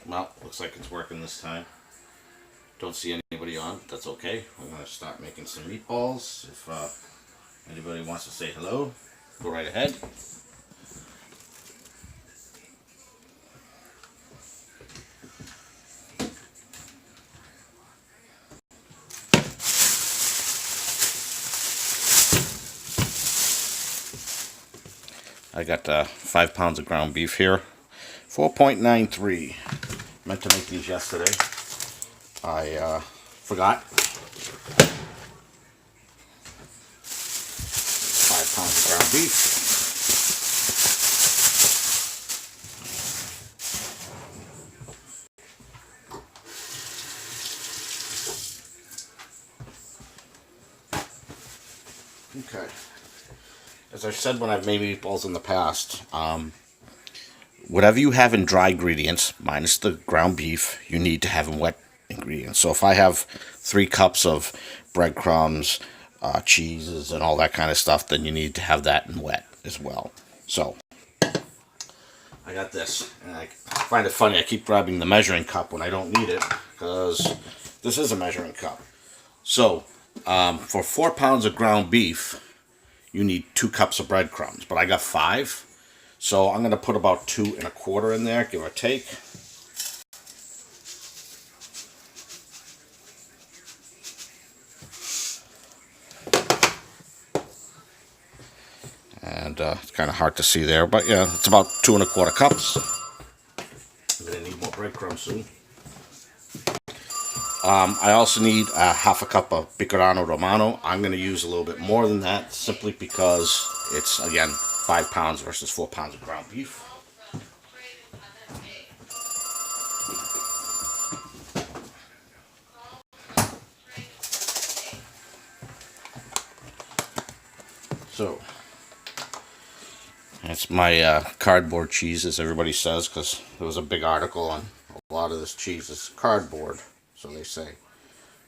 Well, looks like it's working this time. Don't see anybody on, but that's okay. I'm going to start making some meatballs. If anybody wants to say hello, go right ahead. I got 5 pounds of ground beef here. 4.93. Meant to make these yesterday. I forgot. 5 pounds of ground beef. Okay. As I've said when I've made meatballs in the past, whatever you have in dry ingredients, minus the ground beef, you need to have in wet ingredients. So if I have 3 cups of breadcrumbs, cheeses, and all that kind of stuff, then you need to have that in wet as well. So I got this, and I find it funny, I keep grabbing the measuring cup when I don't need it, because this is a measuring cup. So for 4 pounds of ground beef, you need 2 cups of breadcrumbs, but I got 5. So I'm going to put about 2 1/4 in there, give or take. And it's kind of hard to see there, but yeah, it's about 2 1/4 cups. I'm going to need more breadcrumbs soon. I also need a 1/2 cup of pecorino romano. I'm going to use a little bit more than that, simply because it's, again, 5 pounds versus 4 pounds of ground beef. So, that's my cardboard cheese, as everybody says, because there was a big article on a lot of this cheese is cardboard, so they say.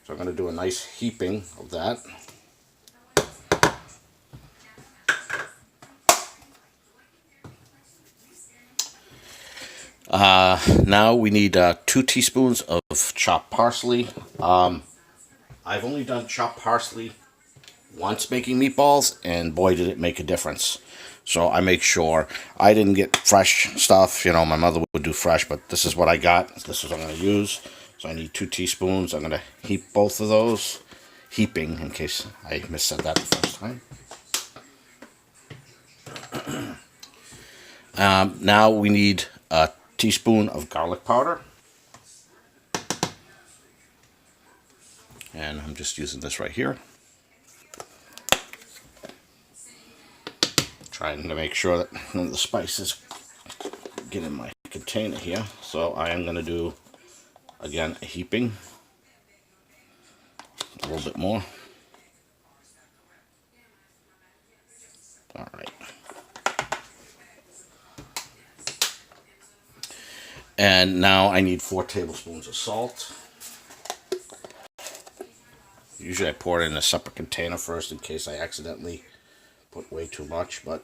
So I'm going to do a nice heaping of that. Now we need 2 teaspoons of chopped parsley. I've only done chopped parsley once making meatballs, and boy did it make a difference. So I make sure I didn't get fresh stuff. You know, my mother would do fresh, but this is what I got. This is what I'm going to use. So I need 2 teaspoons. I'm going to heap both of those. Heaping, in case I missaid that the first time. Now we need a teaspoon of garlic powder. And I'm just using this right here. Trying to make sure that none of the spices get in my container here. So I am going to do, again, a heaping. A little bit more. Alright. And now I need 4 tablespoons of salt. Usually I pour it in a separate container first in case I accidentally put way too much, but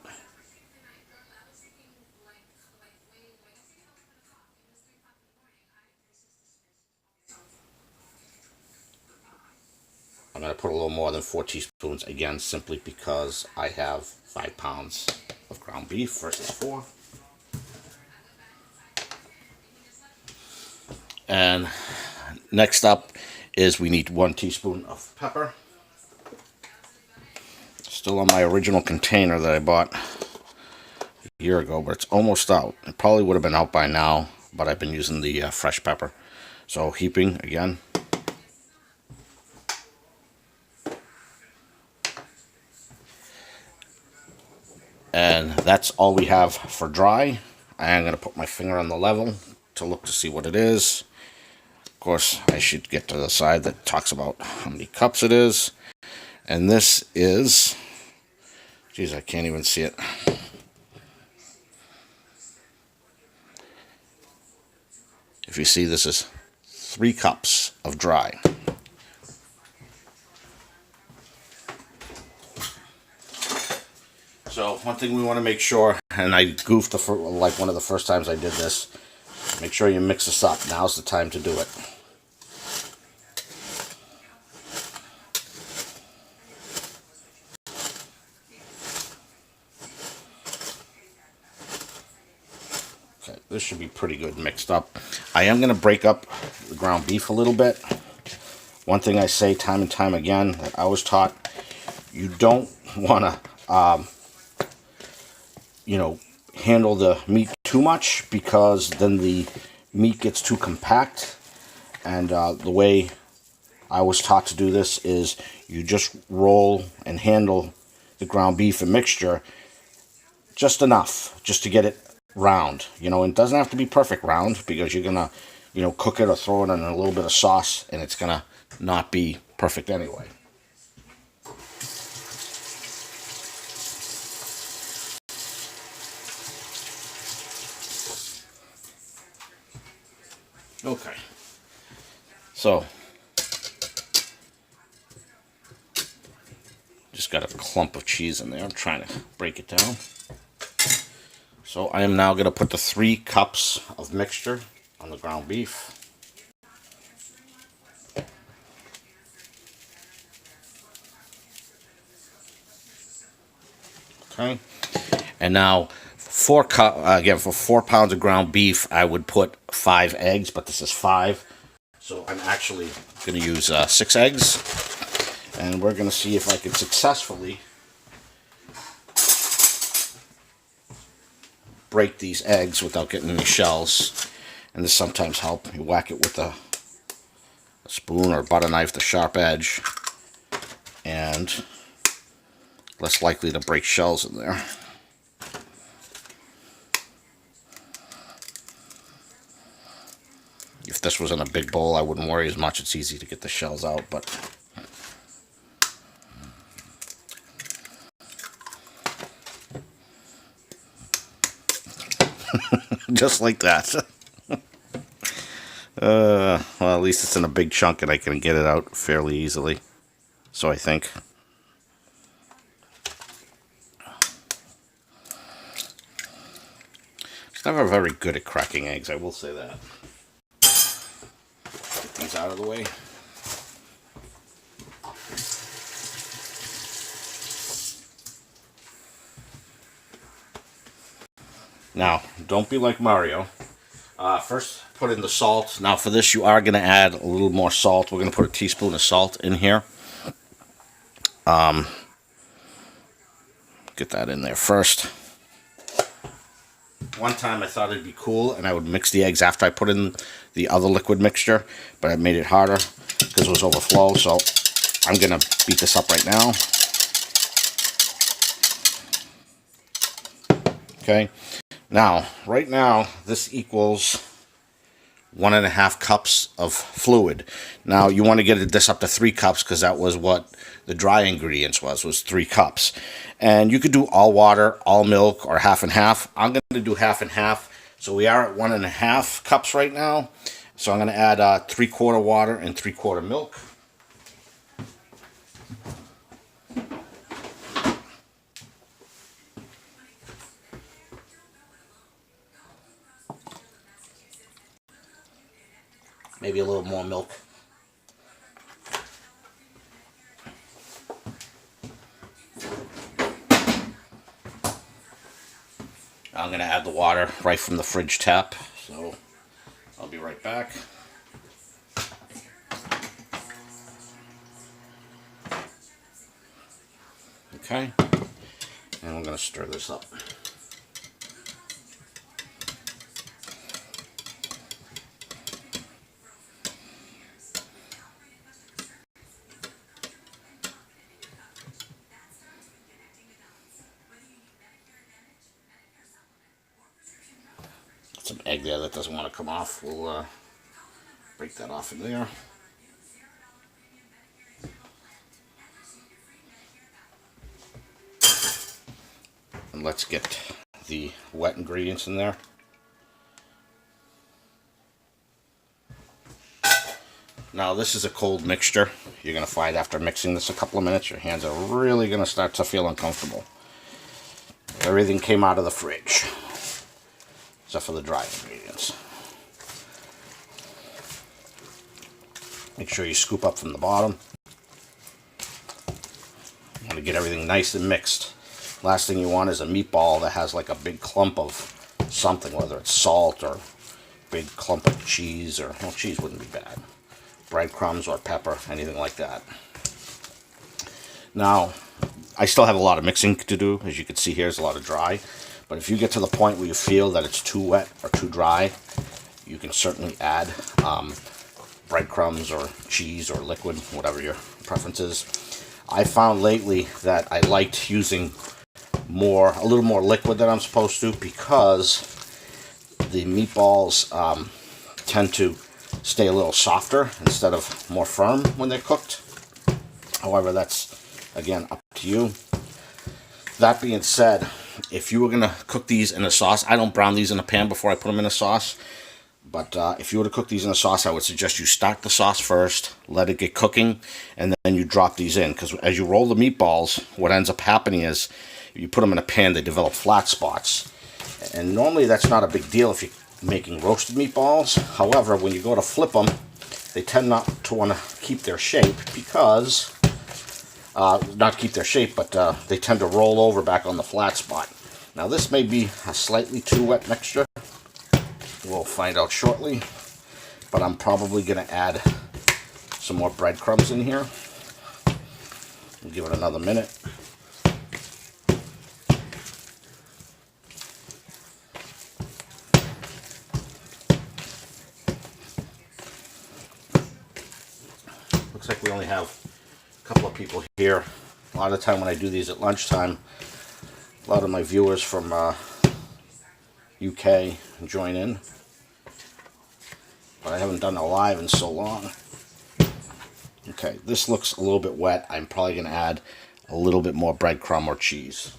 I'm going to put a little more than 4 teaspoons, again, simply because I have 5 pounds of ground beef versus 4. And next up is we need 1 teaspoon of pepper. Still on my original container that I bought a year ago, but it's almost out. It probably would have been out by now, but I've been using the fresh pepper. So heaping again. And that's all we have for dry. I am going to put my finger on the level to look to see what it is. Of course, I should get to the side that talks about how many cups it is. And this is, geez, I can't even see it. If you see, this is 3 cups of dry. So one thing we want to make sure, and I goofed like one of the first times I did this, Make sure you mix this up. Now's the time to do it. Okay, this should be pretty good mixed up. I am going to break up the ground beef a little bit. One thing I say time and time again that I was taught, you don't want to, you know, handle the meat too much, because then the meat gets too compact. And the way I was taught to do this is you just roll and handle the ground beef and mixture just enough, just to get it round. You know, it doesn't have to be perfect round, because you're gonna, you know, cook it or throw it in a little bit of sauce, and it's gonna not be perfect anyway. Okay, so just got a clump of cheese in there. I'm trying to break it down. So I am now going to put the 3 cups of mixture on the ground beef. Okay, and now for 4 pounds of ground beef, I would put 5 eggs, but this is 5, so I'm actually going to use 6 eggs, and we're going to see if I can successfully break these eggs without getting any shells. And this sometimes helps. You whack it with a spoon or butter knife, the sharp edge, and less likely to break shells in there. If this was in a big bowl, I wouldn't worry as much. It's easy to get the shells out, but just like that. Well, at least it's in a big chunk and I can get it out fairly easily. So I think. It's never very good at cracking eggs, I will say that. Get these out of the way. Now, don't be like Mario. First, put in the salt. Now, for this, you are going to add a little more salt. We're going to put a teaspoon of salt in here. Get that in there first. One time I thought it'd be cool and I would mix the eggs after I put in the other liquid mixture, but I made it harder because it was overflow, so I'm going to beat this up right now. Okay. Now, right now, this equals 1.5 cups of fluid. Now, you want to get this up to 3 cups because that was what the dry ingredients was 3 cups. And you could do all water, all milk, or half and half. I'm going to do half and half. So we are at 1.5 cups right now. So I'm going to add 3/4 water and 3/4 milk. Maybe a little more milk. I'm going to add the water right from the fridge tap, so I'll be right back. Okay, and I'm going to stir this up. Some egg there that doesn't want to come off. We'll break that off in there. And let's get the wet ingredients in there. Now this is a cold mixture. You're going to find after mixing this a couple of minutes, your hands are really going to start to feel uncomfortable. Everything came out of the fridge, except for the dry ingredients. Make sure you scoop up from the bottom. You want to get everything nice and mixed. Last thing you want is a meatball that has like a big clump of something, whether it's salt or big clump of cheese, or, well, cheese wouldn't be bad. Breadcrumbs or pepper, anything like that. Now, I still have a lot of mixing to do. As you can see here, there's a lot of dry. But if you get to the point where you feel that it's too wet or too dry, you can certainly add breadcrumbs or cheese or liquid, whatever your preference is. I found lately that I liked using a little more liquid than I'm supposed to, because the meatballs tend to stay a little softer instead of more firm when they're cooked. However, that's, again, up to you. That being said, if you were going to cook these in a sauce, I don't brown these in a pan before I put them in a sauce. But if you were to cook these in a sauce, I would suggest you start the sauce first, let it get cooking, and then you drop these in. Because as you roll the meatballs, what ends up happening is, you put them in a pan, they develop flat spots. And normally that's not a big deal if you're making roasted meatballs. However, when you go to flip them, they tend not to want to keep their shape because, not keep their shape, but they tend to roll over back on the flat spot. Now this may be a slightly too wet mixture. We'll find out shortly. But I'm probably going to add some more breadcrumbs in here. We'll give it another minute. Looks like we only have a couple of people here. A lot of the time when I do these at lunchtime, a lot of my viewers from UK join in. But I haven't done a live in so long. Okay, this looks a little bit wet. I'm probably going to add a little bit more breadcrumb or cheese.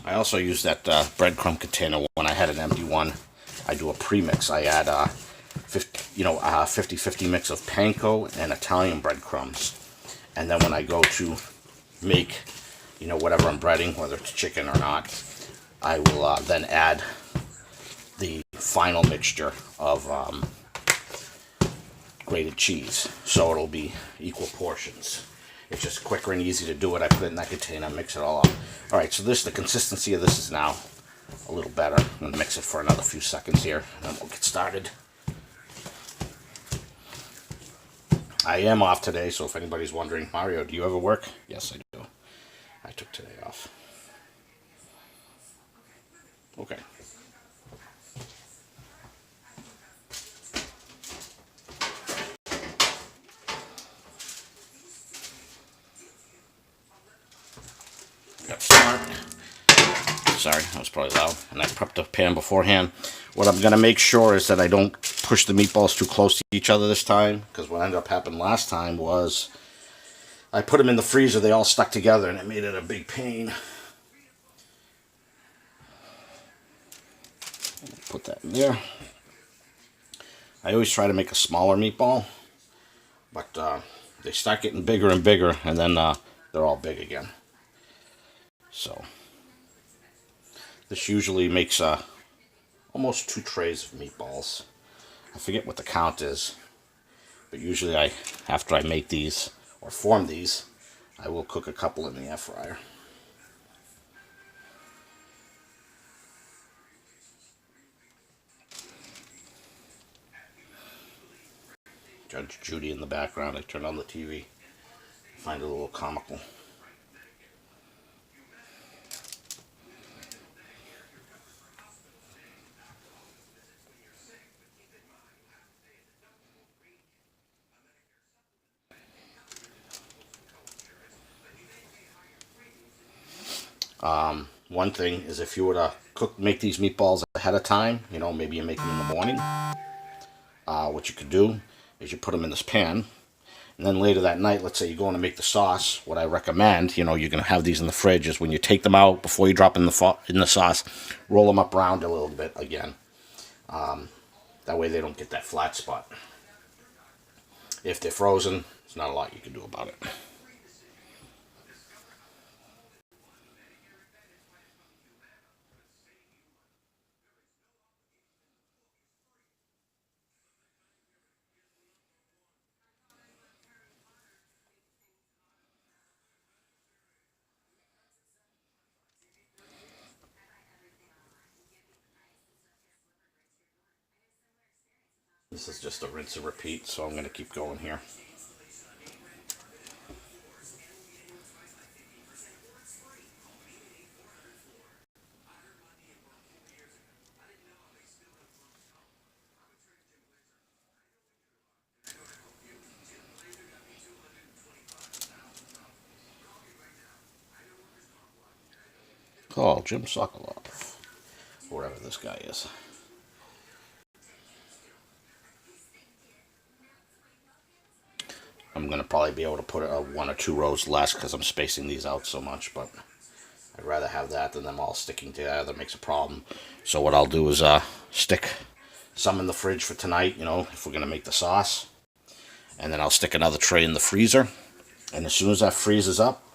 I also use that breadcrumb container when I had an empty one. I do a premix. I add 50-50 mix of panko and Italian breadcrumbs. And then when I go to make, whatever I'm breading, whether it's chicken or not, I will then add the final mixture of grated cheese. So it'll be equal portions. It's just quicker and easy to do it. I put it in that container, mix it all up. Alright, so the consistency of this is now a little better. I'm going to mix it for another few seconds here, and then we'll get started. I am off today, so if anybody's wondering, Mario, do you ever work? Yes, I do. I took today off. Okay. Got smart. Sorry, that was probably loud. And I prepped the pan beforehand. What I'm going to make sure is that I don't push the meatballs too close to each other this time. Because what ended up happening last time was I put them in the freezer. They all stuck together and it made it a big pain. Put that in there. I always try to make a smaller meatball. But they start getting bigger and bigger. And then they're all big again. So, this usually makes almost 2 trays of meatballs. I forget what the count is, but usually after I make these, or form these, I will cook a couple in the air fryer. Judge Judy in the background. I turned on the TV. Find it a little comical. One thing is if you were to make these meatballs ahead of time, maybe you make them in the morning, what you could do is you put them in this pan And then later that night, let's say you're going to make the sauce, what I recommend, you're going to have these in the fridge, is when you take them out, before you drop in the sauce, roll them up around a little bit again. That way they don't get that flat spot. If they're frozen, there's not a lot you can do about it. This is just a rinse and repeat, so I'm going to keep going here. Call Jim Sokolov, wherever this guy is. I'm going to probably be able to put one or two rows less because I'm spacing these out so much, but I'd rather have that than them all sticking together. That makes a problem. So what I'll do is stick some in the fridge for tonight, if we're going to make the sauce. And then I'll stick another tray in the freezer. And as soon as that freezes up,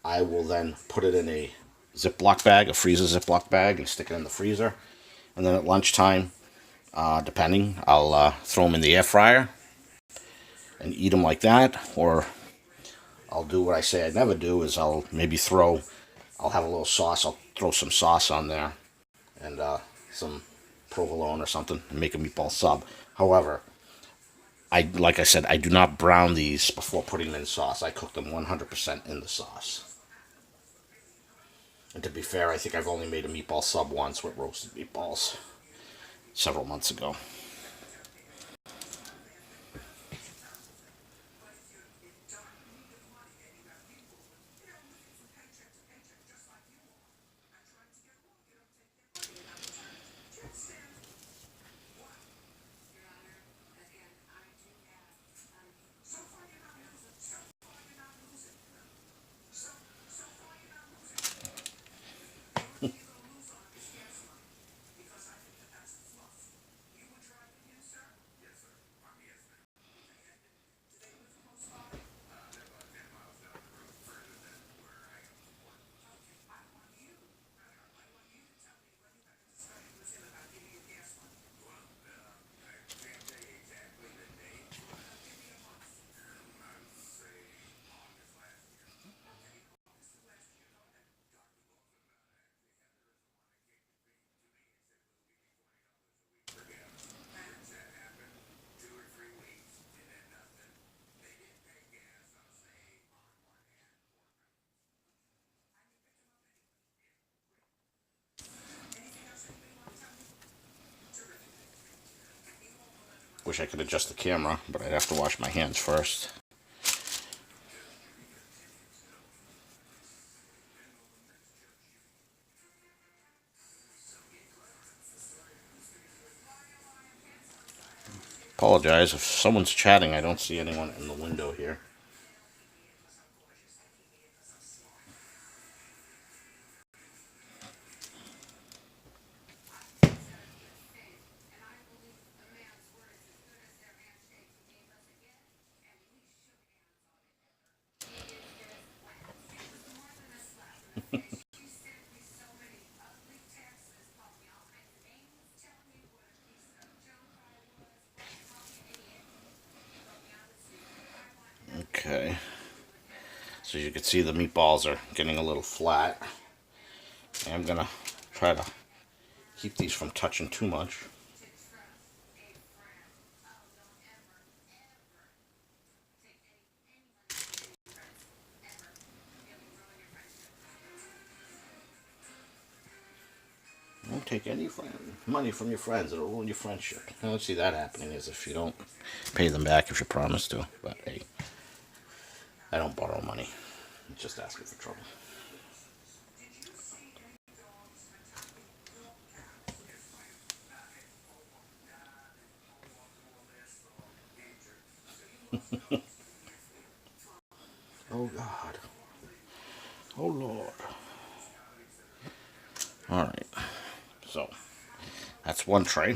I will then put it in a Ziploc bag, a freezer Ziploc bag, and stick it in the freezer. And then at lunchtime, depending, I'll throw them in the air fryer and eat them like that. Or I'll do what I say I never do, is I'll have a little sauce, I'll throw some sauce on there and some provolone or something and make a meatball sub. However, like I said, I do not brown these before putting them in sauce. I cook them 100% in the sauce. And to be fair, I think I've only made a meatball sub once with roasted meatballs several months ago. Wish I could adjust the camera, but I'd have to wash my hands first. Apologize if someone's chatting. I don't see anyone in the window here. Okay. So you can see the meatballs are getting a little flat. I'm going to try to keep these from touching too much. Don't take any money from your friends. It'll ruin your friendship. I don't see that happening as if you don't pay them back if you promise to. But hey, I don't borrow money. I'm just asking for trouble. Oh God. Oh Lord. Alright. So, that's one tray.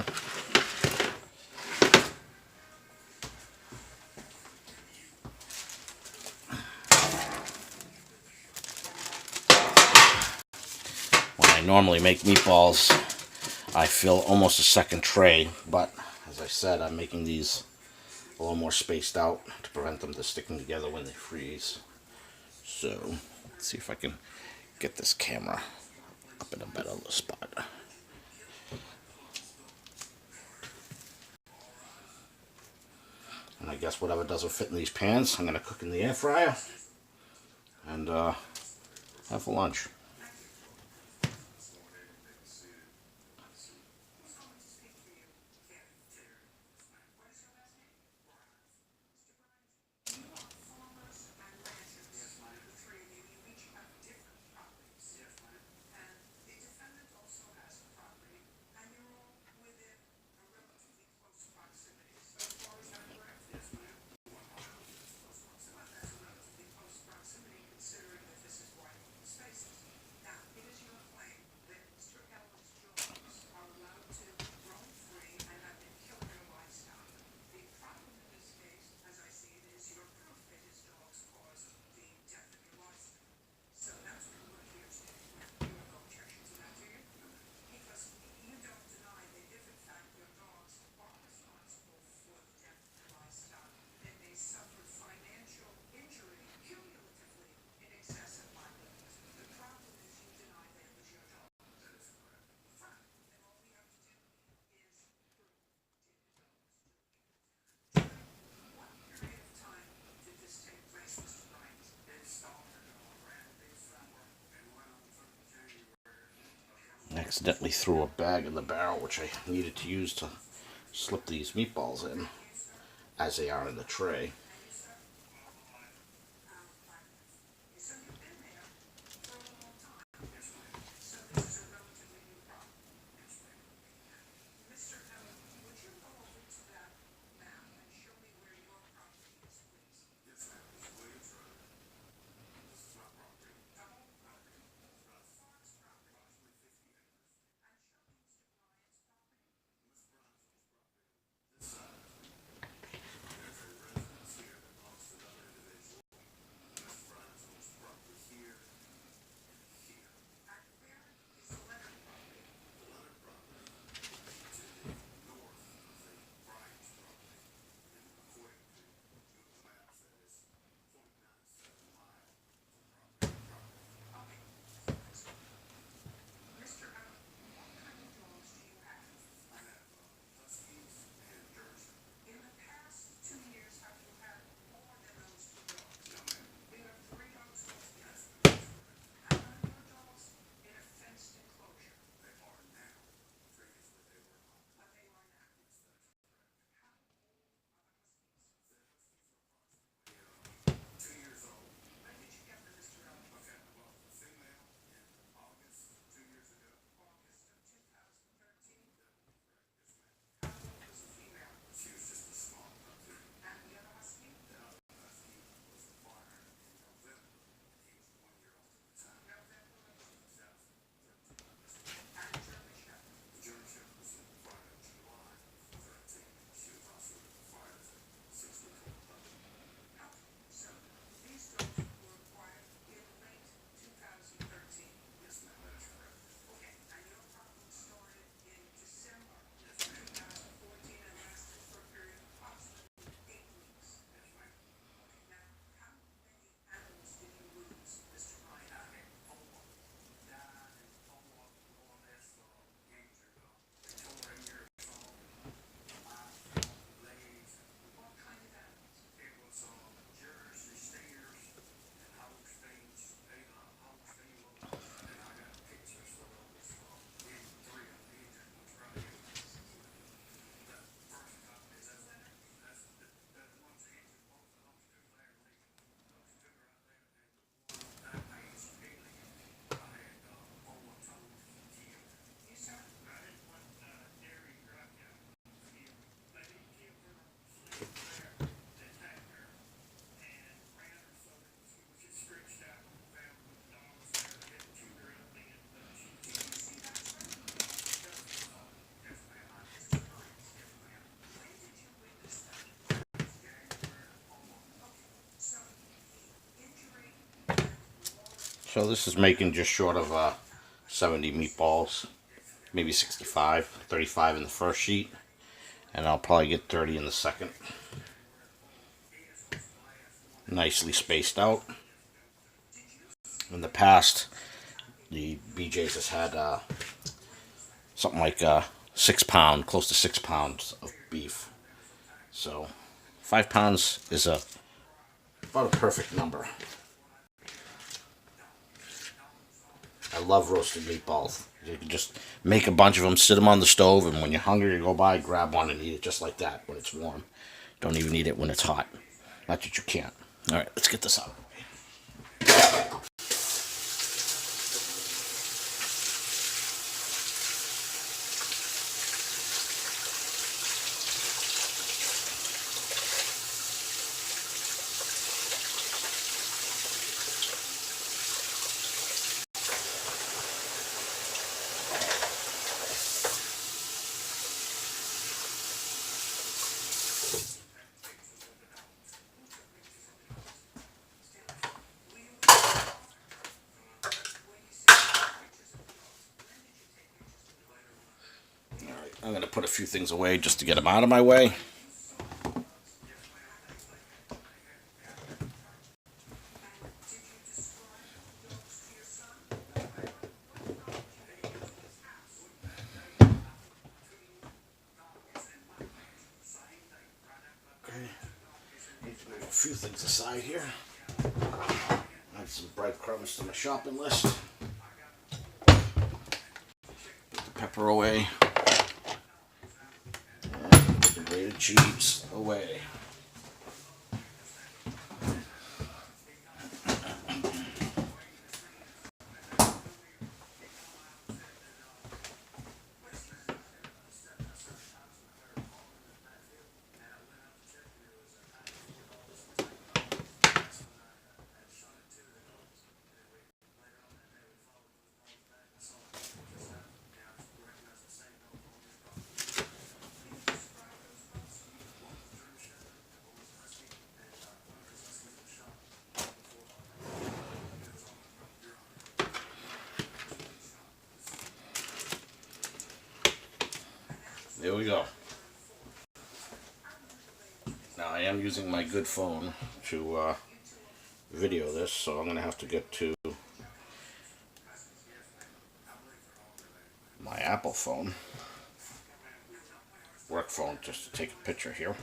When I normally make meatballs, I fill almost a second tray, but as I said, I'm making these a little more spaced out to prevent them from sticking together when they freeze. So, let's see if I can get this camera up in a better spot. And I guess whatever doesn't fit in these pans, I'm going to cook in the air fryer and have for lunch. Accidentally threw a bag in the barrel, which I needed to use to slip these meatballs in as they are in the tray. So this is making just short of 70 meatballs, maybe 65, 35 in the first sheet, and I'll probably get 30 in the second. Nicely spaced out. In the past, the BJ's has had something like 6 pound, close to 6 pounds of beef. So 5 pounds is about a perfect number. I love roasted meatballs. You can just make a bunch of them, sit them on the stove, and when you're hungry, you go by, grab one, and eat it just like that when it's warm. Don't even eat it when it's hot. Not that you can't. All right, let's get this out. I'm going to put a few things away just to get them out of my way. Okay, need to move a few things aside here. Add some breadcrumbs to my shopping list. Put the pepper away. Grated cheese away. There we go. Now I am using my good phone to video this, so I'm going to have to get to my Apple phone, work phone, just to take a picture here.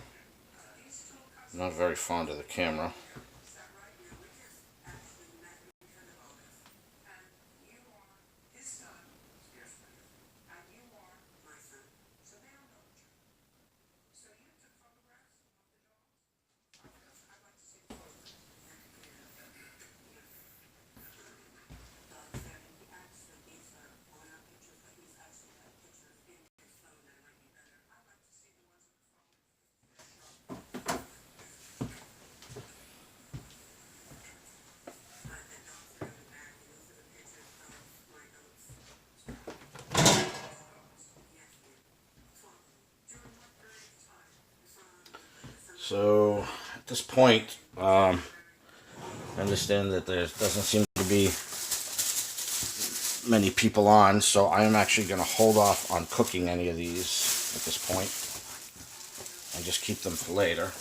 I'm not very fond of the camera. So at this point, I understand that there doesn't seem to be many people on, so I am actually going to hold off on cooking any of these at this point and just keep them for later.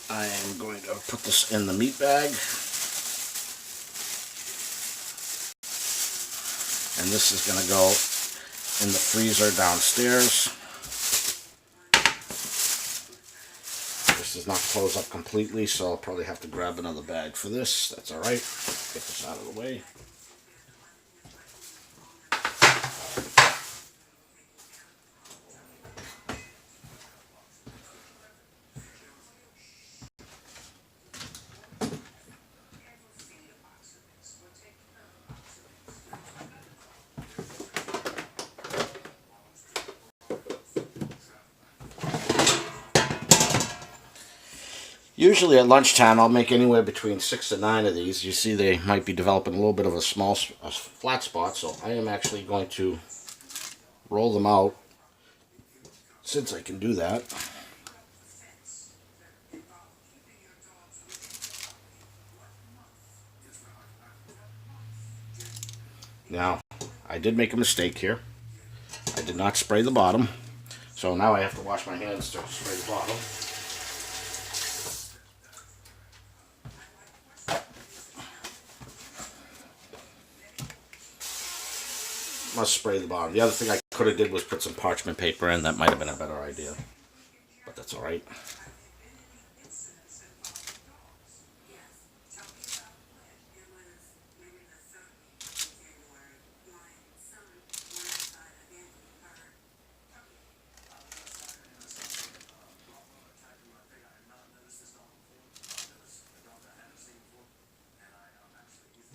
I am going to put this in the meat bag. And this is going to go in the freezer downstairs. This does not close up completely, so I'll probably have to grab another bag for this. That's alright. Get this out of the way. Usually at lunchtime I'll make anywhere between 6 to 9 of these. You see they might be developing a little bit of a flat spot, so I am actually going to roll them out since I can do that, now I did make a mistake here. I did not spray the bottom, so now I have to wash my hands to spray the bottom. Must spray the bottom. The other thing I could have did was put some parchment paper in. That might have been a better idea, but that's all right.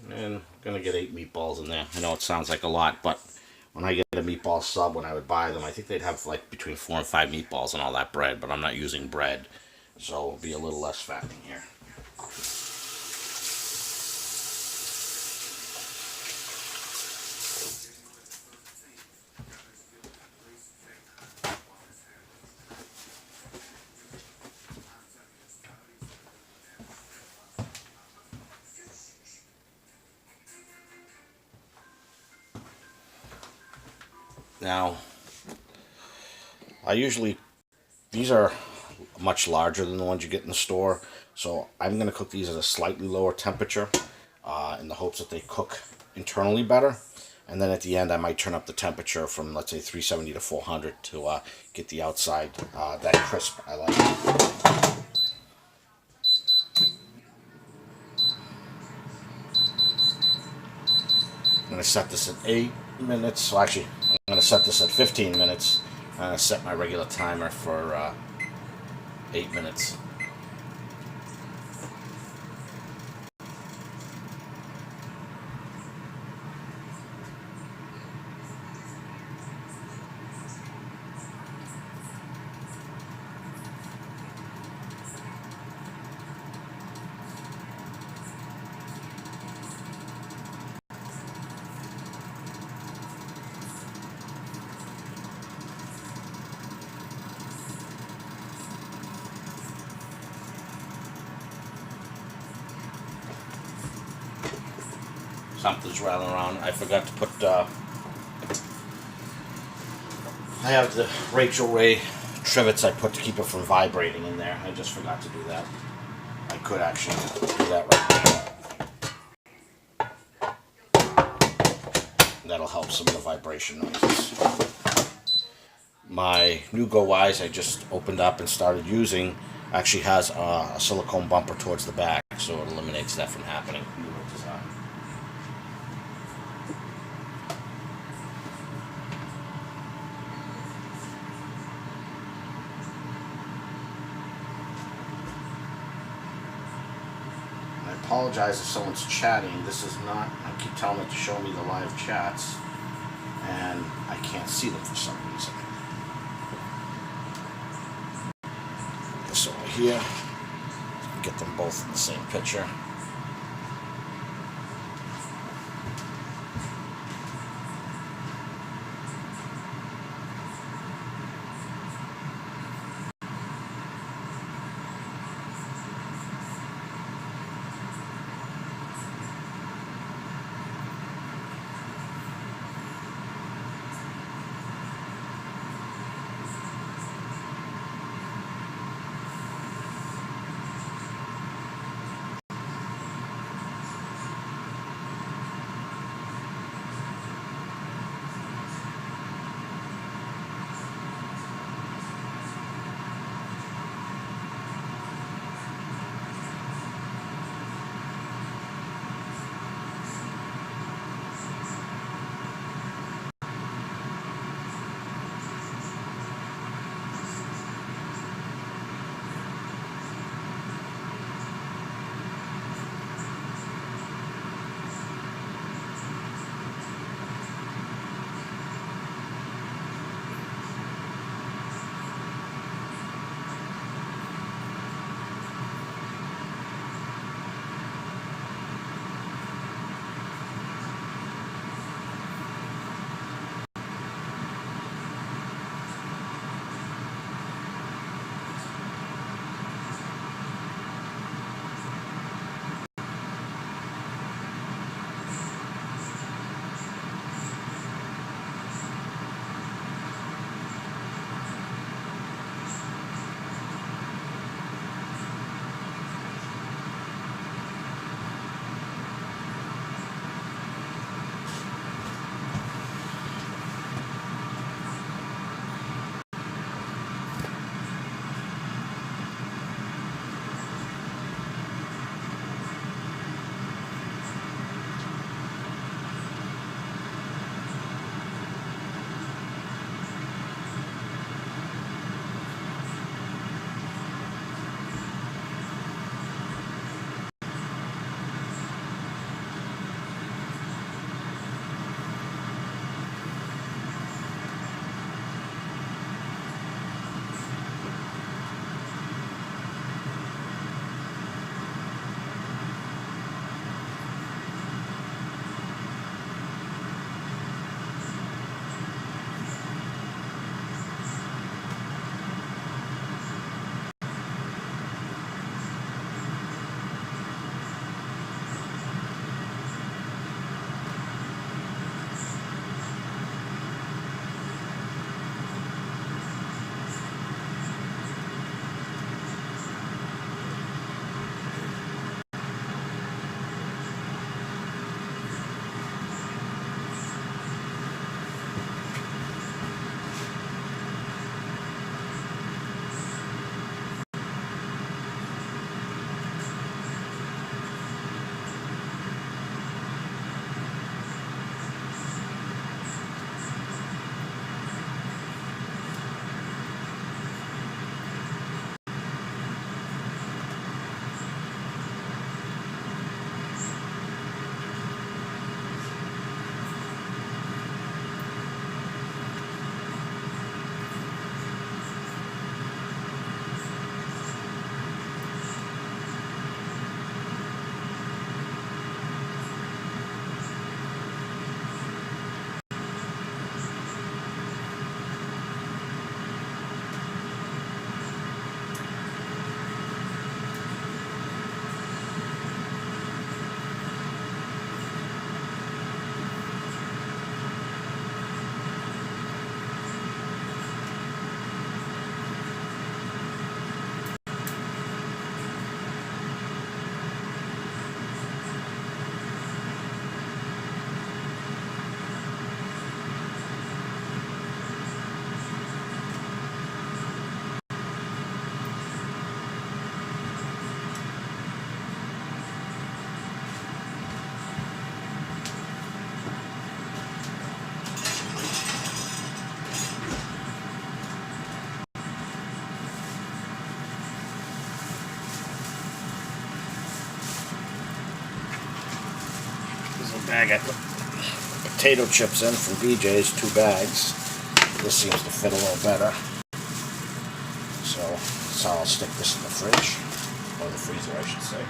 And I'm gonna get 8 meatballs in there. I know it sounds like a lot, but when I get a meatball sub, when I would buy them, I think they'd have like between 4 and 5 meatballs and all that bread, but I'm not using bread, so it'll be a little less fattening here. Now, these are much larger than the ones you get in the store, so I'm going to cook these at a slightly lower temperature in the hopes that they cook internally better. And then at the end, I might turn up the temperature from, let's say, 370 to 400 to get the outside that crisp I like. I'm going to set this at 8 minutes. So actually, I'm going to set this at 15 minutes. I'm going to set my regular timer for 8 minutes. Something's rattling around. I forgot to put, I have the Rachel Ray Trivets I put to keep it from vibrating in there. I just forgot to do that. I could actually do that right now. That'll help some of the vibration noises. My new GoWISE I just opened up and started using actually has a silicone bumper towards the back, so it eliminates that from happening. I apologize if someone's chatting. This is not, I keep telling it to show me the live chats, and I can't see them for some reason. This over here, get them both in the same picture. I got the potato chips in from BJ's, 2 bags. This seems to fit a little better. So I'll stick this in the fridge, or the freezer I should say.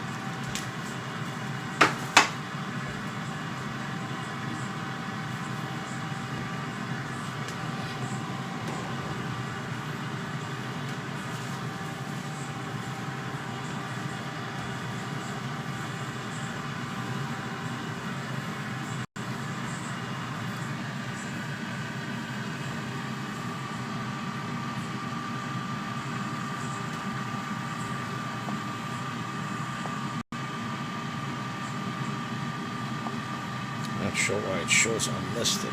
Not sure why it shows unlisted.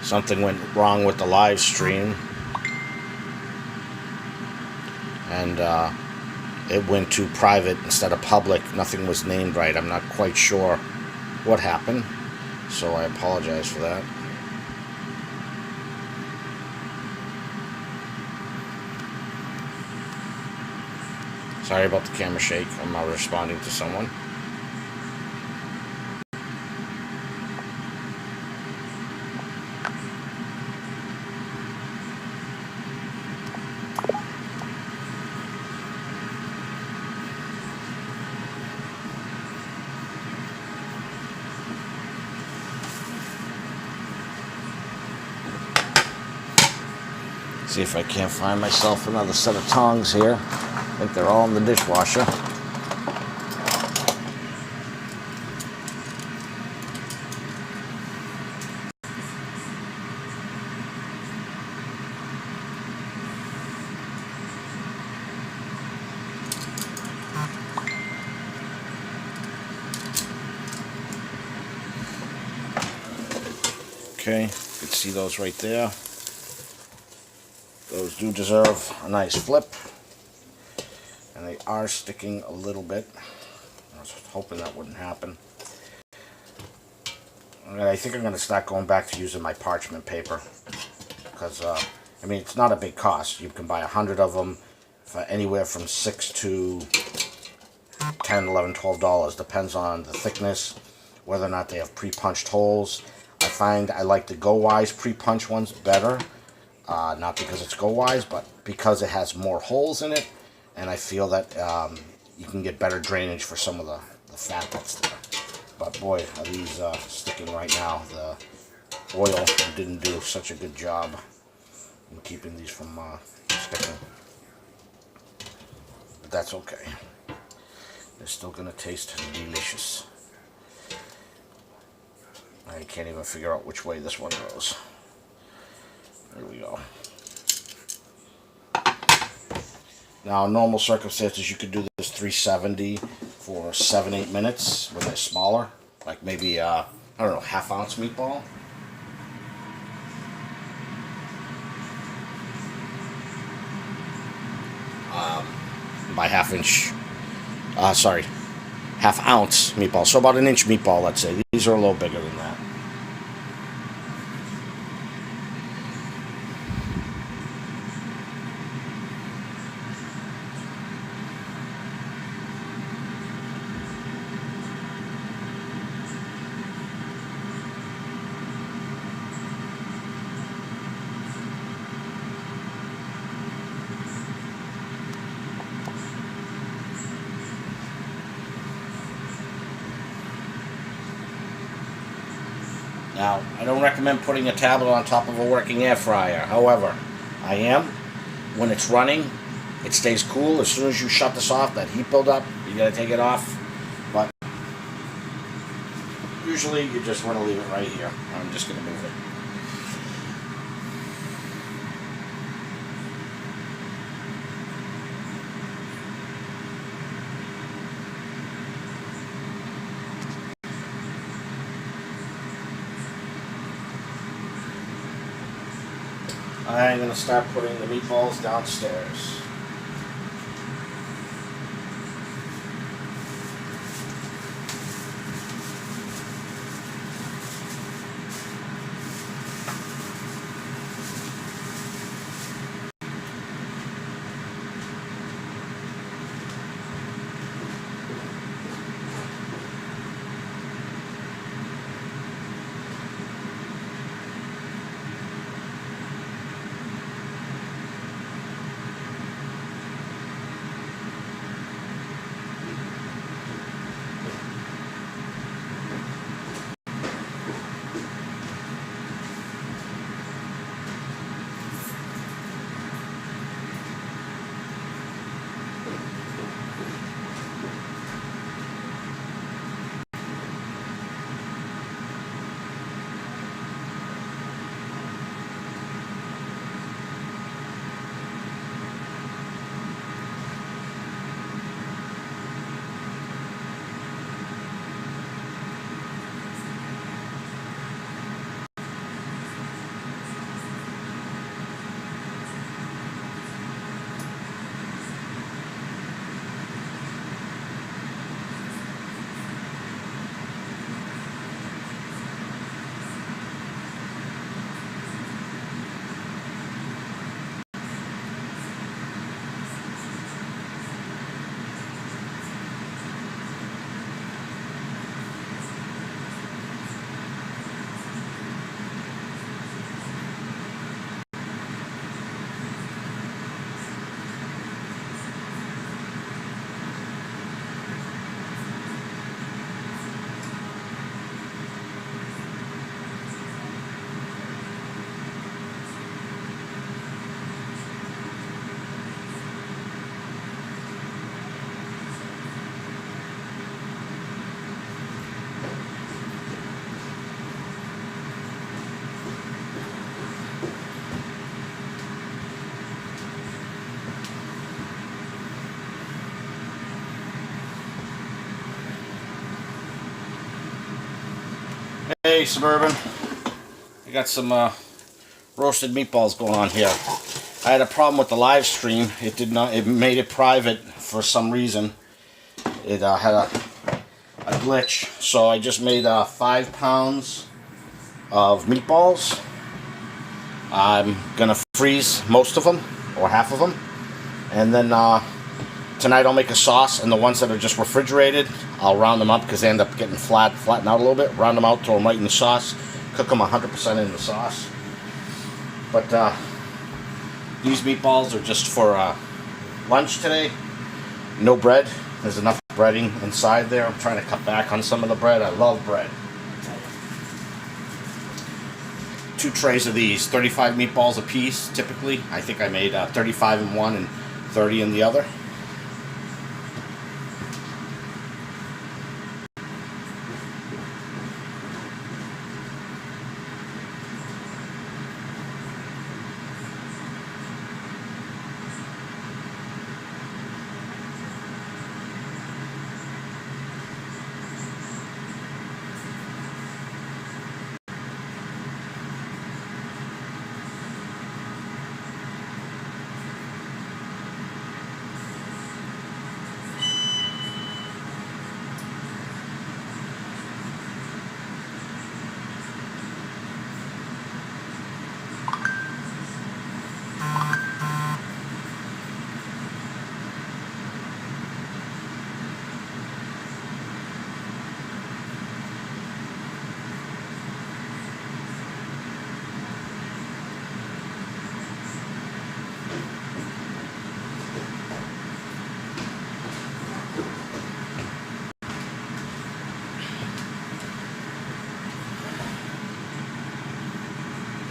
Something went wrong with the live stream, and it went to private instead of public. Nothing was named right. I'm not quite sure what happened, so I apologize for that. Sorry about the camera shake. I'm not responding to someone. See if I can't find myself another set of tongs here. I think they're all in the dishwasher. Okay, you can see those right there. Those do deserve a nice flip, and they are sticking a little bit. I was hoping that wouldn't happen. And I think I'm going to start going back to using my parchment paper, because I mean, it's not a big cost. You can buy 100 of them for anywhere from $6 to $10, $11, $12. Depends on the thickness, whether or not they have pre-punched holes. I find I like the GoWISE pre-punch ones better. Not because it's GoWISE, but because it has more holes in it, and I feel that you can get better drainage for some of the fat that's there. But boy, are these sticking right now. The oil didn't do such a good job in keeping these from sticking. But that's okay. They're still going to taste delicious. I can't even figure out which way this one goes. There we go. Now, in normal circumstances, you could do this 370 for 7-8 minutes when they're smaller. Like maybe, I don't know, half-ounce meatball. by half-inch, sorry, half-ounce meatball. So about an inch meatball, let's say. These are a little bigger than that. Now, I don't recommend putting a tablet on top of a working air fryer. However, I am. When it's running, it stays cool. As soon as you shut this off, that heat buildup, you gotta take it off. But usually you just want to leave it right here. I'm just gonna move it. I'm going to start putting the meatballs downstairs. Hey, Suburban. I got some roasted meatballs going on here. I had a problem with the live stream. It did not. It made it private for some reason. It had a glitch. So I just made 5 pounds of meatballs. I'm gonna freeze most of them, or half of them, and then tonight I'll make a sauce, and the ones that are just refrigerated, I'll round them up because they end up getting flattened out a little bit. Round them out, throw them right in the sauce, cook them 100% in the sauce. But these meatballs are just for lunch today. No bread. There's enough breading inside there. I'm trying to cut back on some of the bread. I love bread. 2 trays of these, 35 meatballs a piece, typically. I think I made 35 in one and 30 in the other.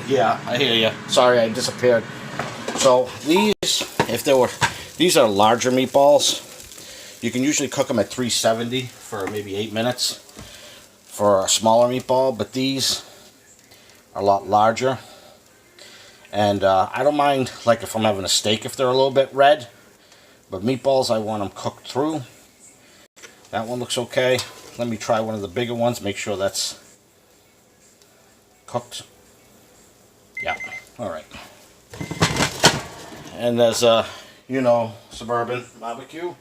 Yeah, I hear you. Sorry, I disappeared. So these, these are larger meatballs. You can usually cook them at 370 for maybe 8 minutes for a smaller meatball, but these are a lot larger. And I don't mind, like if I'm having a steak, if they're a little bit red, but meatballs, I want them cooked through. That one looks okay. Let me try one of the bigger ones, make sure that's cooked. Yeah, all right. And there's you know, Suburban barbecue.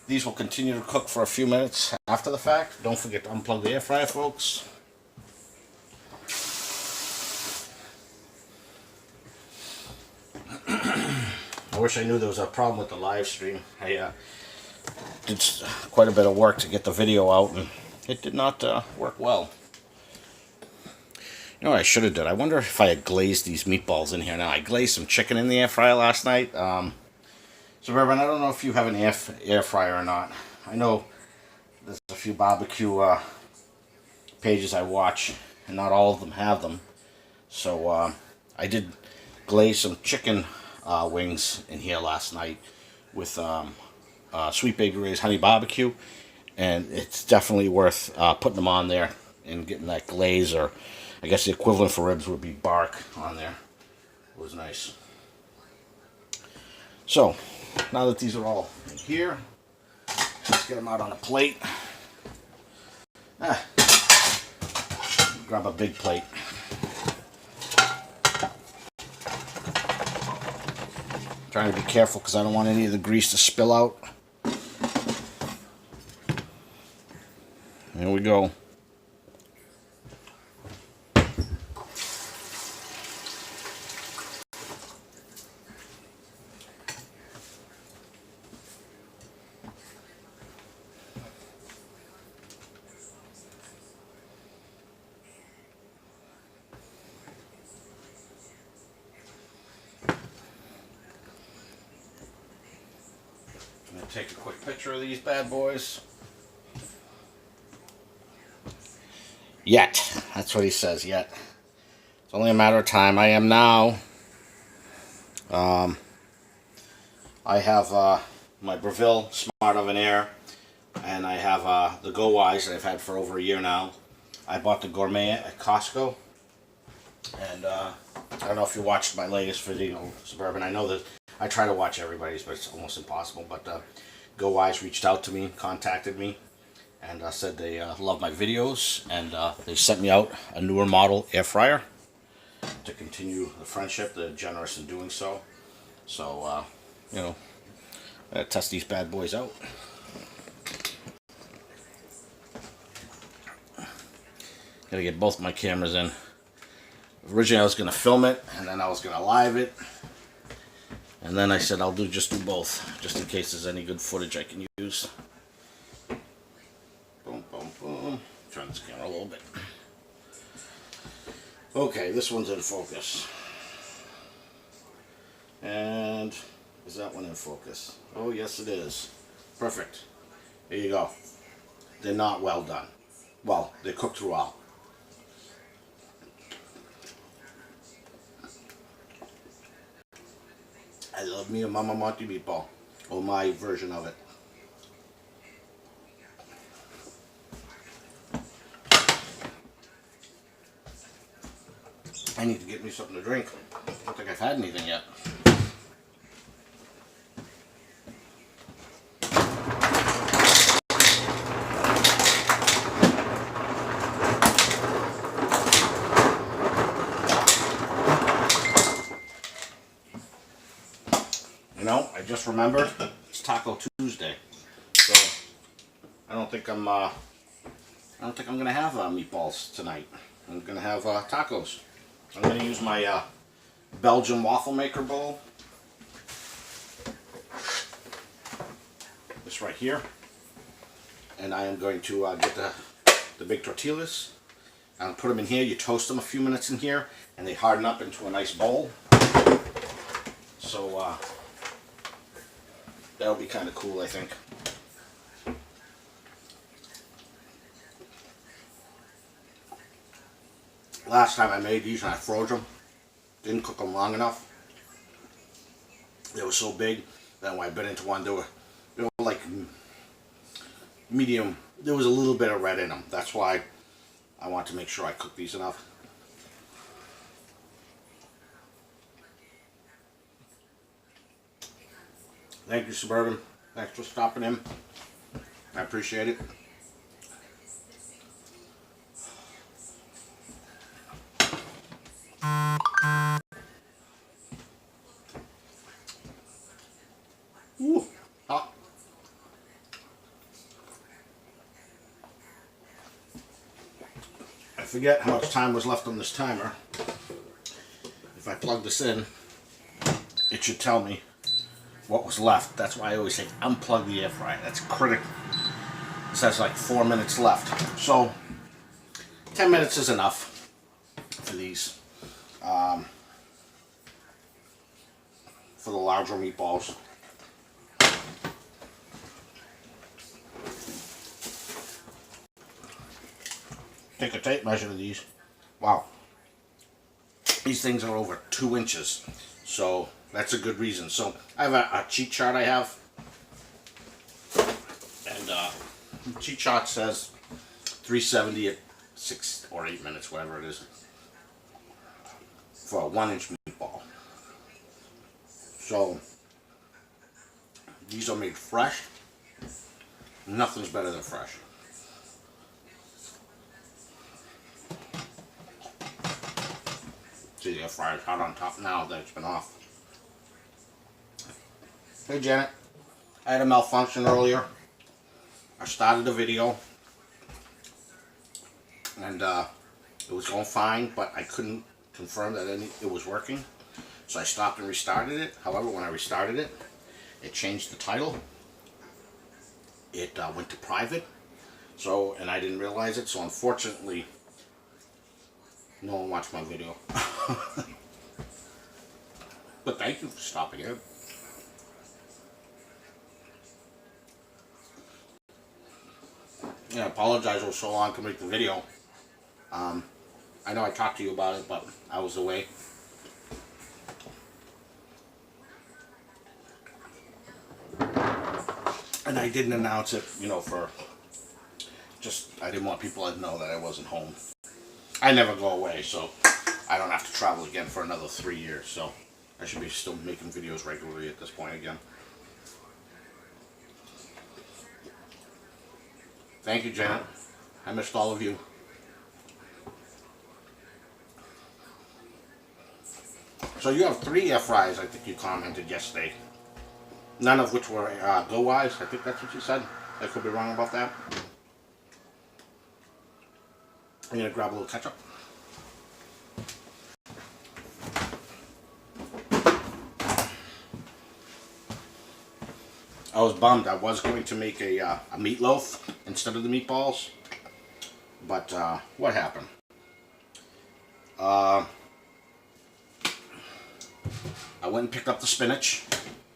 These will continue to cook for a few minutes after the fact. Don't forget to unplug the air fryer, folks. I wish I knew there was a problem with the live stream. I did quite a bit of work to get the video out, and it did not work well. You know what I should have done? I wonder if I had glazed these meatballs in here now. I glazed some chicken in the air fryer last night. Suburban, I don't know if you have an air fryer or not. I know there's a few barbecue pages I watch, and not all of them have them. So I did glaze some chicken wings in here last night with Sweet Baby Ray's honey barbecue, and it's definitely worth putting them on there and getting that glaze, or I guess the equivalent for ribs would be bark on there. It was nice. So now that these are all in here, let's get them out on a plate. Grab a big plate. Trying to be careful because I don't want any of the grease to spill out. Here we go. Take a quick picture of these bad boys. Yet. That's what he says, yet. It's only a matter of time. I am now. I have my Breville Smart Oven Air, and I have the GoWISE that I've had for over a year now. I bought the Gourmet at Costco, and I don't know if you watched my latest video, Suburban. I know that I try to watch everybody's, but it's almost impossible. But GoWISE reached out to me, contacted me, and said they love my videos, and they sent me out a newer model air fryer to continue the friendship. They're generous in doing so. So, you know, test these bad boys out. Gotta get both my cameras in. Originally I was going to film it, and then I was going to live it. And then I said I'll just do both, just in case there's any good footage I can use. Boom, boom, boom. Turn this camera a little bit. Okay, this one's in focus. And is that one in focus? Oh, yes it is. Perfect. There you go. They're not well done. Well, they're cooked throughout. I love me a Mama Monti meatball, or my version of it. I need to get me something to drink. I don't think I've had anything yet. You know, I just remembered it's Taco Tuesday, so I don't think I'm gonna have meatballs tonight. I'm gonna have tacos. I'm gonna use my Belgian waffle maker bowl. This right here, and I am going to get the big tortillas. I'm gonna put them in here. You toast them a few minutes in here, and they harden up into a nice bowl. So that'll be kind of cool, I think. Last time I made these and I froze them. Didn't cook them long enough. They were so big that when I bit into one, they were like medium. There was a little bit of red in them. That's why I want to make sure I cook these enough. Thank you, Suburban. Thanks for stopping in. I appreciate it. Ooh, hot. I forget how much time was left on this timer. If I plug this in, it should tell me what was left. That's why I always say unplug the air fryer. That's critical. It says like 4 minutes left. So 10 minutes is enough for these. For the larger meatballs. Take a tape measure of these. Wow. These things are over 2 inches. So that's a good reason. So I have a cheat chart I have. And the cheat chart says 370 at 6 or 8 minutes, whatever it is. For a 1-inch meatball. So these are made fresh. Nothing's better than fresh. See, the air fryer's hot on top now that it's been off. Hey Janet, I had a malfunction earlier. I started the video and it was going fine, but I couldn't confirm that it was working. So I stopped and restarted it. However, when I restarted it, it changed the title. It went to private. So, and I didn't realize it. So unfortunately, no one watched my video. But thank you for stopping in. Yeah, I apologize it was so long to make the video. I know I talked to you about it, but I was away. And I didn't announce it, you know, for just, I didn't want people to know that I wasn't home. I never go away, so I don't have to travel again for another 3 years, so I should be still making videos regularly at this point again. Thank you, Janet. I missed all of you. So you have 3 air fryers, I think you commented yesterday. None of which were GoWISE. I think that's what you said. I could be wrong about that. I'm going to grab a little ketchup. I was bummed. I was going to make a meatloaf instead of the meatballs. But what happened? I went and picked up the spinach.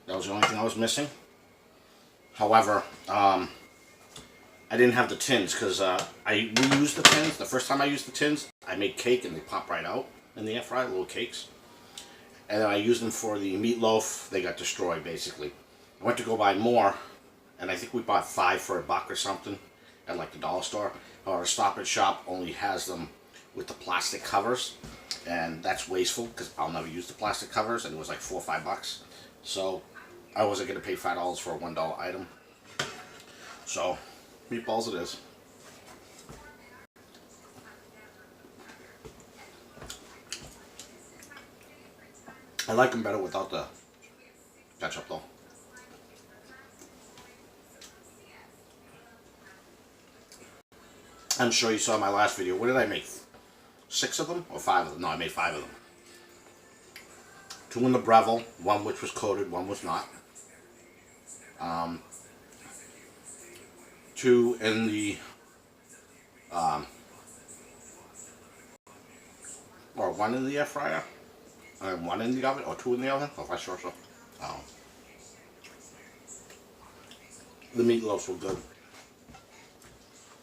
That was the only thing I was missing. However, I didn't have the tins because I reused the tins. The first time I used the tins, I made cake and they pop right out in the air fryer, little cakes. And then I used them for the meatloaf. They got destroyed basically. I went to go buy more, and I think we bought 5 for $1 or something at like the dollar store. However, Stop and Shop only has them with the plastic covers, and that's wasteful because I'll never use the plastic covers, and it was like $4 or $5. So I wasn't going to pay $5 for a $1 item. So meatballs it is. I like them better without the ketchup though. I'm sure you saw my last video. What did I make? 6 of them or 5 of them? No, I made 5 of them. 2 in the Breville, 1 which was coated, 1 was not. 2 in the or 1 in the air fryer, and 1 in the oven, or 2 in the oven. Oh, if I sure so. The meatloafs were good.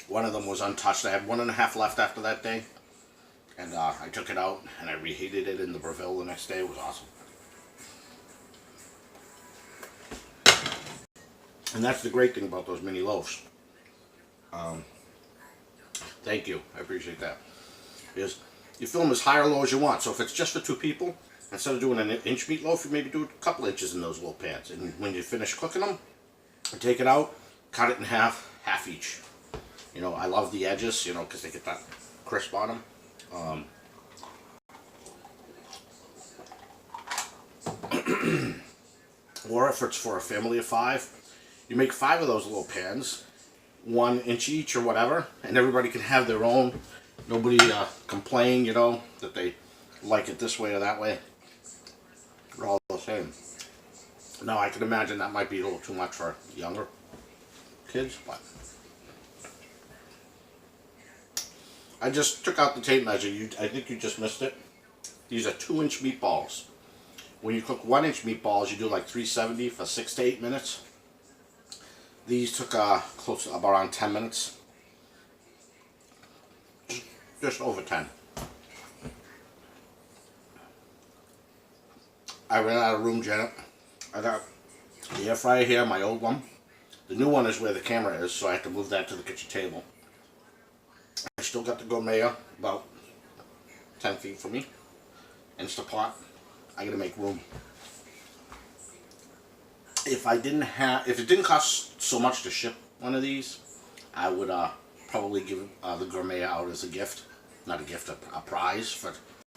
One of them was untouched. I had 1.5 left after that day, And I took it out and I reheated it in the Breville the next day. It was awesome. And that's the great thing about those mini loaves. Thank you. I appreciate that. Is you fill them as high or low as you want. So if it's just for 2 people, instead of doing an inch meatloaf, you maybe do a couple inches in those little pans. And when you finish cooking them, you take it out, cut it in half each. You know, I love the edges, you know, because they get that crisp on them. Or if it's for a family of 5, you make 5 of those little pans, 1 inch each or whatever, and everybody can have their own. Nobody complain, you know, that they like it this way or that way. They're all the same. Now I can imagine that might be a little too much for younger kids, but I just took out the tape measure. I think you just missed it. These are 2-inch meatballs. When you cook 1-inch meatballs, you do like 370 for 6 to 8 minutes. These took close to around 10 minutes. Just over 10. I ran out of room, Janet. I got the air fryer here, my old one. The new one is where the camera is, so I have to move that to the kitchen table. I still got the gourmet about 10 feet from me. Instapot. I gotta make room. If it didn't cost so much to ship one of these, I would probably give the gourmet out as a gift. Not a gift, a prize for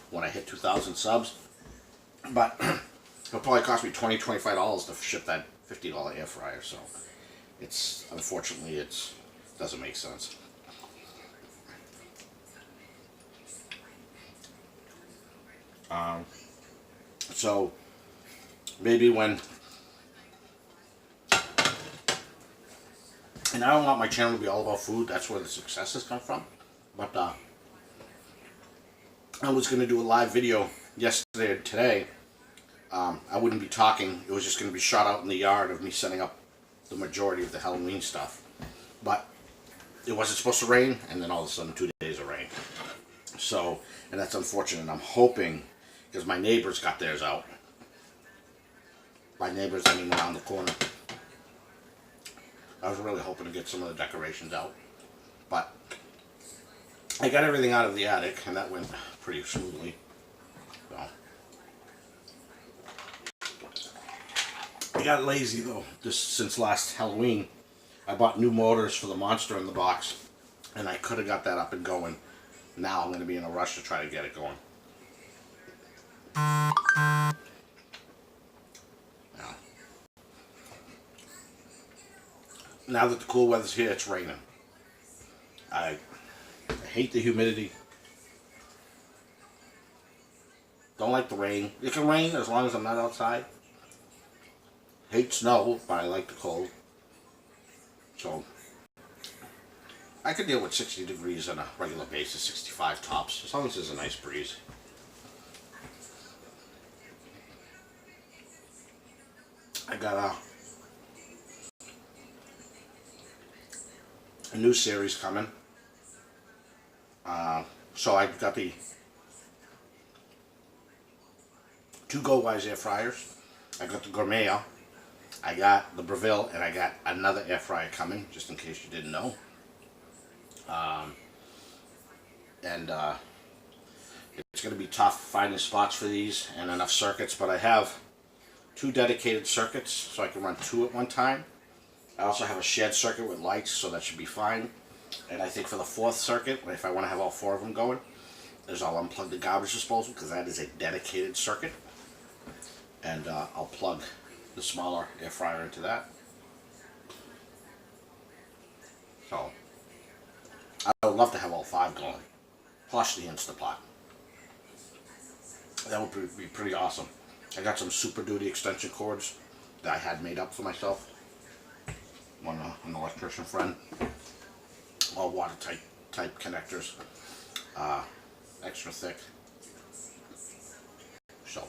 when I hit 2,000 subs. But it'll probably cost me $20, $25 to ship that $50 air fryer. So unfortunately it doesn't make sense. So maybe when, and I don't want my channel to be all about food, that's where the success has come from, but I was going to do a live video yesterday and today. I wouldn't be talking, it was just going to be shot out in the yard of me setting up the majority of the Halloween stuff, but it wasn't supposed to rain, and then all of a sudden 2 days of rain. So, and that's unfortunate. I'm hoping, because my neighbors got theirs out. By neighbors, I mean around the corner. I was really hoping to get some of the decorations out. But I got everything out of the attic, and that went pretty smoothly. So I got lazy, though, just since last Halloween. I bought new motors for the monster in the box, and I could have got that up and going. Now I'm going to be in a rush to try to get it going. Now that the cool weather's here, it's raining. I hate the humidity. Don't like the rain. It can rain as long as I'm not outside. Hate snow, but I like the cold. So I could deal with 60 degrees on a regular basis, 65 tops, as long as there's a nice breeze. I got a new series coming. So I got the 2 GoWISE air fryers. I got the gourmet. I got the Breville, and I got another air fryer coming, just in case you didn't know. It's going to be tough finding spots for these and enough circuits, but I have 2 dedicated circuits, so I can run 2 at one time. I also have a shared circuit with lights, so that should be fine. And I think for the 4th circuit, if I want to have all 4 of them going, I'll unplug the garbage disposal, because that is a dedicated circuit. And I'll plug the smaller air fryer into that. So I would love to have all 5 going, plus the Instapot. That would be pretty awesome. I got some Super Duty extension cords that I had made up for myself. An electrician friend. All watertight type connectors. Extra thick. So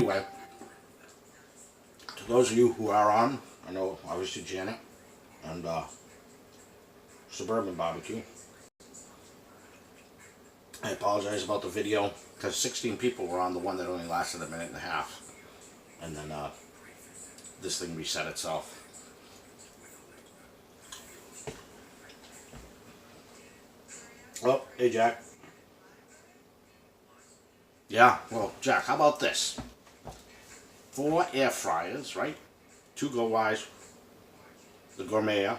Anyway, to those of you who are on, I know obviously Janet and Suburban Barbecue. I apologize about the video because 16 people were on the one that only lasted a minute and a half, and then this thing reset itself. Oh, hey Jack. Yeah, well, Jack, how about this? 4 air fryers, right? 2 GoWISE, the Gourmet,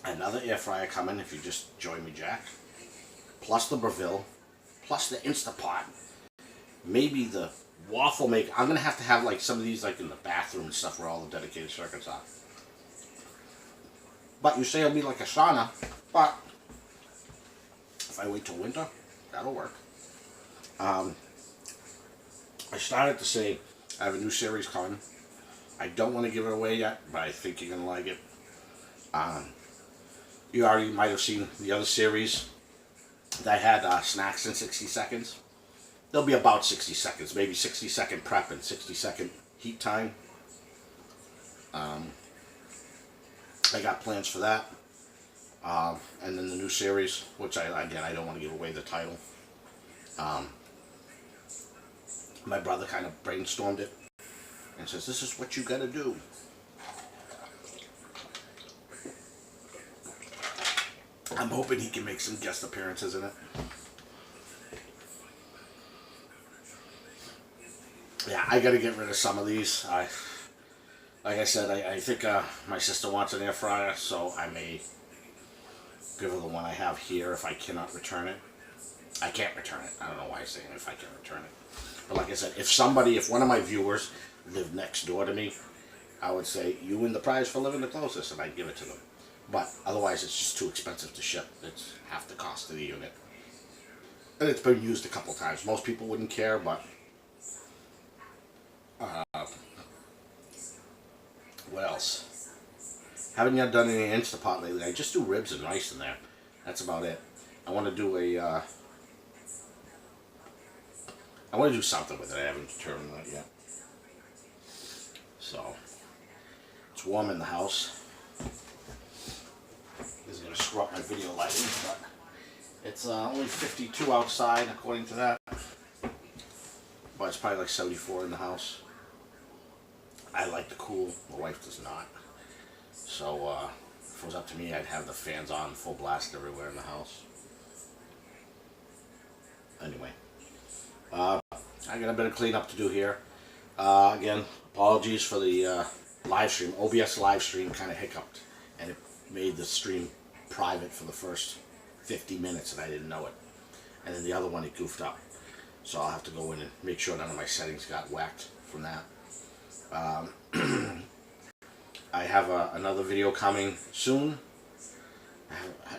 another air fryer coming if you just join me, Jack. Plus the Breville, plus the Instapot, maybe the waffle maker. I'm gonna have to have like some of these like in the bathroom and stuff where all the dedicated circuits are. But you say it'll be like a sauna, but if I wait till winter, that'll work. I started to say I have a new series coming. I don't want to give it away yet, but I think you're gonna like it. You already might have seen the other series that had snacks in 60 seconds. They'll be about 60 seconds, maybe 60-second prep and 60-second heat time. I got plans for that. And then the new series, which I don't want to give away the title. My brother kind of brainstormed it and says, this is what you got to do. I'm hoping he can make some guest appearances in it. Yeah, I got to get rid of some of these. Like I said, I think my sister wants an air fryer, so I may give her the one I have here if I cannot return it. I can't return it. I don't know why I'm saying if I can return it. But like I said, if one of my viewers lived next door to me, I would say, you win the prize for living the closest, and I'd give it to them. But otherwise, it's just too expensive to ship. It's half the cost of the unit. And it's been used a couple times. Most people wouldn't care, but what else? Haven't yet done any Instapot lately. I just do ribs and rice in there. That's about it. I want to do something with it. I haven't determined that yet. So it's warm in the house. This is going to screw up my video lighting, but it's only 52 outside according to that. But it's probably like 74 in the house. I like the cool. My wife does not. So if it was up to me, I'd have the fans on full blast everywhere in the house. Anyway, I got a bit of cleanup to do here. Again, apologies for the live stream. OBS live stream kind of hiccuped, and it made the stream private for the first 50 minutes, and I didn't know it. And then the other one, it goofed up. So I'll have to go in and make sure none of my settings got whacked from that. I have another video coming soon,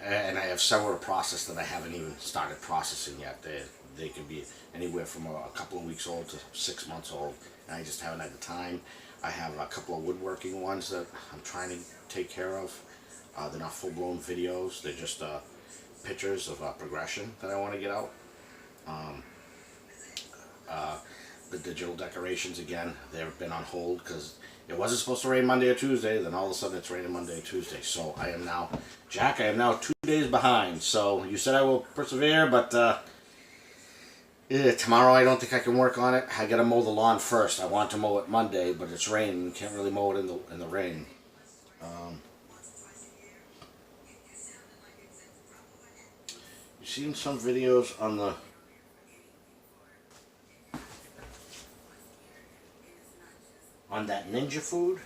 and I have several to process that I haven't even started processing yet. They can be anywhere from a couple of weeks old to 6 months old, and I just haven't had the time. I have a couple of woodworking ones that I'm trying to take care of. They're not full-blown videos. They're just pictures of progression that I want to get out. The digital decorations, again, they've been on hold because it wasn't supposed to rain Monday or Tuesday. Then all of a sudden it's raining Monday or Tuesday. So I am now, Jack, I am now 2 days behind. So you said I will persevere, but yeah, tomorrow I don't think I can work on it. I gotta mow the lawn first. I want to mow it Monday, but it's raining. Can't really mow it in the rain. You seen some videos on that ninja food?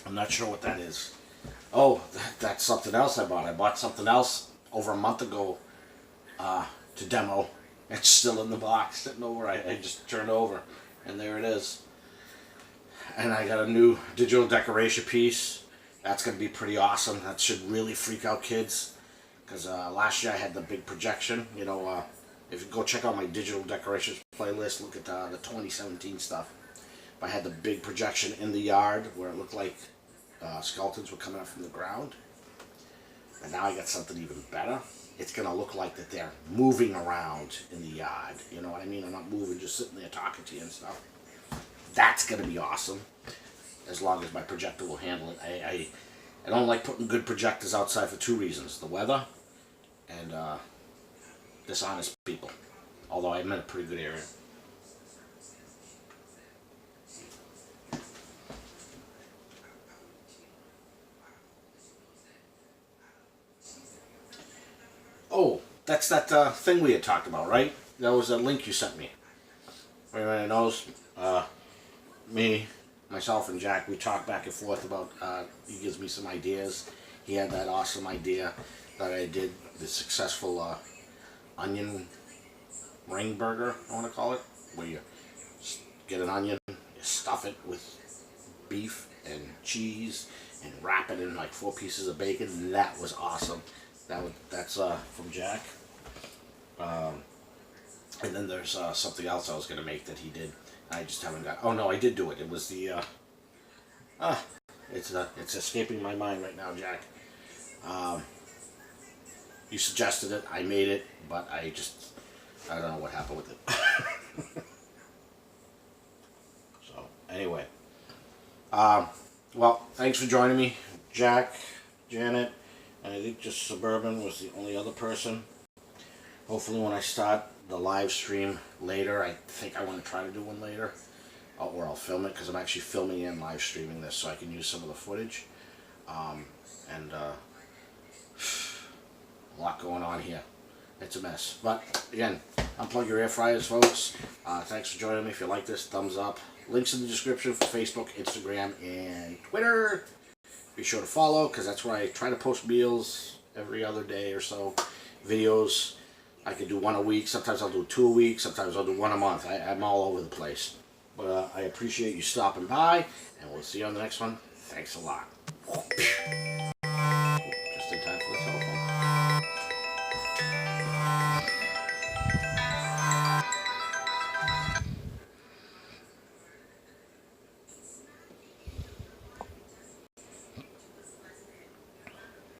I'm not sure what that is. Oh, that's something else I bought. I bought something else over a month ago to demo. It's still in the box, sitting over. I just turned over, and there it is. And I got a new digital decoration piece. That's going to be pretty awesome. That should really freak out kids. Because last year I had the big projection. You know, if you go check out my digital decorations playlist, look at the 2017 stuff. I had the big projection in the yard where it looked like skeletons were coming up from the ground. And now I got something even better. it's going to look like that they're moving around in the yard. You know what I mean? I'm not moving, just sitting there talking to you and stuff. That's going to be awesome, as long as my projector will handle it. I don't like putting good projectors outside for two reasons: the weather and dishonest people. Although I'm in a pretty good area. Oh, that's that thing we had talked about, right? That was a link you sent me. Everybody knows, me, myself, and Jack, we talk back and forth about, he gives me some ideas. He had that awesome idea that I did, the successful onion ring burger, I want to call it, where you get an onion, you stuff it with beef and cheese, and wrap it in like 4 pieces of bacon. That was awesome. That's from Jack. And then there's something else I was going to make that he did. I just haven't got... Oh no, I did do it. It was the... It's escaping my mind right now, Jack. You suggested it. I made it, but I don't know what happened with it. So, anyway. Well, thanks for joining me, Jack, Janet, and I think just Suburban was the only other person. Hopefully when I start the live stream later, I think I want to try to do one later, or I'll film it, because I'm actually filming and live streaming this so I can use some of the footage. And a lot going on here. It's a mess. But again, unplug your air fryers, folks. Thanks for joining me. If you like this, thumbs up. Links in the description for Facebook, Instagram, and Twitter. Be sure to follow, because that's where I try to post meals every other day or so. Videos. I can do 1 a week. Sometimes I'll do 2 a week. Sometimes I'll do 1 a month. I'm all over the place. But I appreciate you stopping by, and we'll see you on the next one. Thanks a lot.